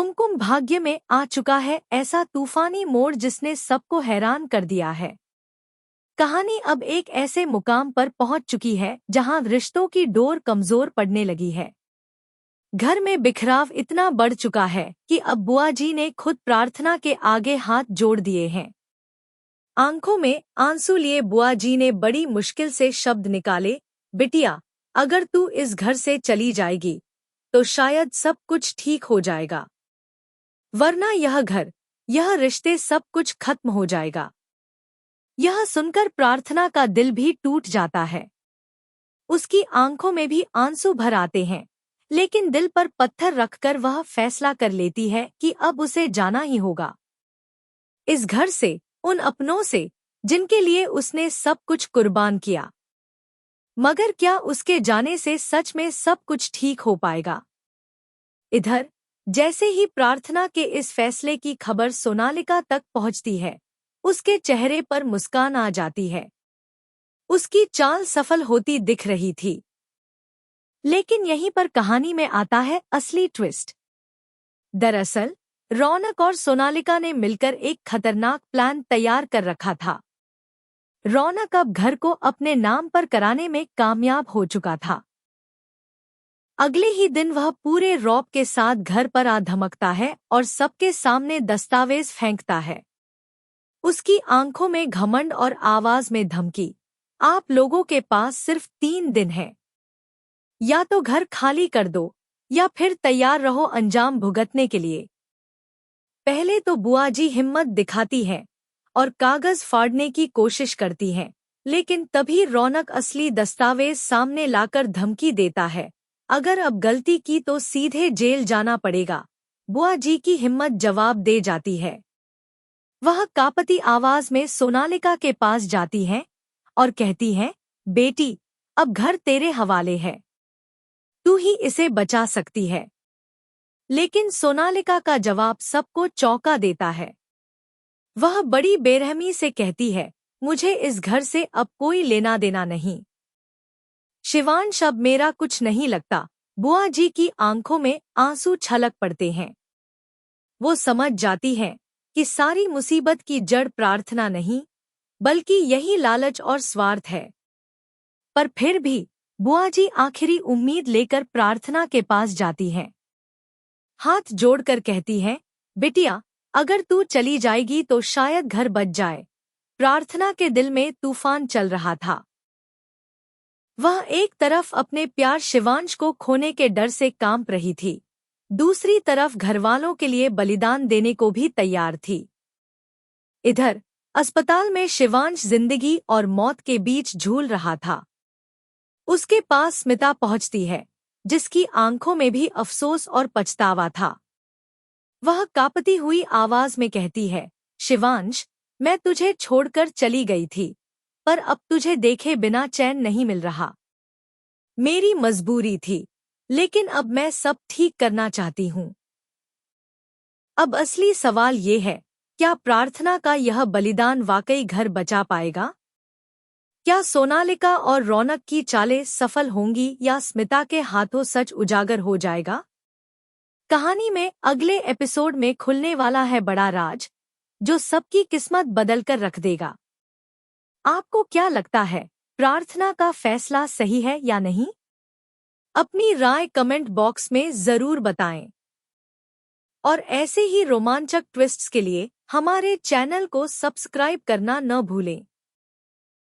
कुमकुम भाग्य में आ चुका है ऐसा तूफानी मोड़ जिसने सबको हैरान कर दिया है। कहानी अब एक ऐसे मुकाम पर पहुंच चुकी है जहां रिश्तों की डोर कमजोर पड़ने लगी है। घर में बिखराव इतना बढ़ चुका है कि अब बुआ जी ने खुद प्रार्थना के आगे हाथ जोड़ दिए हैं। आंखों में आंसू लिए बुआ जी ने बड़ी मुश्किल से शब्द निकाले, बिटिया, अगर तू इस घर से चली जाएगी तो शायद सब कुछ ठीक हो जाएगा, वरना यह घर, यह रिश्ते सब कुछ खत्म हो जाएगा। यह सुनकर प्रार्थना का दिल भी टूट जाता है। उसकी आंखों में भी आंसू भर आते हैं, लेकिन दिल पर पत्थर रखकर वह फैसला कर लेती है कि अब उसे जाना ही होगा। इस घर से, उन अपनों से, जिनके लिए उसने सब कुछ कुर्बान किया। मगर क्या उसके जाने से सच में सब कुछ ठीक हो पाएगा? इधर जैसे ही प्रार्थना के इस फैसले की खबर सोनालिका तक पहुंचती है, उसके चेहरे पर मुस्कान आ जाती है। उसकी चाल सफल होती दिख रही थी। लेकिन यहीं पर कहानी में आता है असली ट्विस्ट। दरअसल रौनक और सोनालिका ने मिलकर एक खतरनाक प्लान तैयार कर रखा था। रौनक अब घर को अपने नाम पर कराने में कामयाब हो चुका था। अगले ही दिन वह पूरे रौब के साथ घर पर आ धमकता है और सबके सामने दस्तावेज फेंकता है। उसकी आंखों में घमंड और आवाज में धमकी, आप लोगों के पास सिर्फ 3 दिन है। या तो घर खाली कर दो या फिर तैयार रहो अंजाम भुगतने के लिए। पहले तो बुआ जी हिम्मत दिखाती है और कागज फाड़ने की कोशिश करती हैं, लेकिन तभी रौनक असली दस्तावेज सामने लाकर धमकी देता है, अगर अब गलती की तो सीधे जेल जाना पड़ेगा। बुआ जी की हिम्मत जवाब दे जाती है। वह कांपती आवाज में सोनालिका के पास जाती हैं और कहती हैं, बेटी, अब घर तेरे हवाले है, तू ही इसे बचा सकती है। लेकिन सोनालिका का जवाब सबको चौंका देता है। वह बड़ी बेरहमी से कहती है, मुझे इस घर से अब कोई लेना देना नहीं। शिवांश अब मेरा कुछ नहीं लगता। बुआ जी की आंखों में आंसू छलक पड़ते हैं। वो समझ जाती हैं कि सारी मुसीबत की जड़ प्रार्थना नहीं, बल्कि यही लालच और स्वार्थ है। पर फिर भी बुआ जी आखिरी उम्मीद लेकर प्रार्थना के पास जाती हैं। हाथ जोड़कर कहती हैं, बिटिया, अगर तू चली जाएगी तो शायद घर बच जाए। प्रार्थना के दिल में तूफान चल रहा था। वह एक तरफ अपने प्यार शिवांश को खोने के डर से कांप रही थी, दूसरी तरफ घरवालों के लिए बलिदान देने को भी तैयार थी। इधर अस्पताल में शिवांश जिंदगी और मौत के बीच झूल रहा था। उसके पास स्मिता पहुंचती है, जिसकी आंखों में भी अफसोस और पछतावा था। वह कांपती हुई आवाज में कहती है, शिवांश, मैं तुझे छोड़कर चली गई थी, पर अब तुझे देखे बिना चैन नहीं मिल रहा। मेरी मजबूरी थी, लेकिन अब मैं सब ठीक करना चाहती हूँ। अब असली सवाल ये है, क्या प्रार्थना का यह बलिदान वाकई घर बचा पाएगा? क्या सोनालिका और रौनक की चालें सफल होंगी या स्मिता के हाथों सच उजागर हो जाएगा? कहानी में अगले एपिसोड में खुलने वाला है बड़ा राज, जो सबकी किस्मत बदलकर रख देगा। आपको क्या लगता है, प्रार्थना का फैसला सही है या नहीं? अपनी राय कमेंट बॉक्स में जरूर बताएं। और ऐसे ही रोमांचक ट्विस्ट्स के लिए हमारे चैनल को सब्सक्राइब करना न भूलें।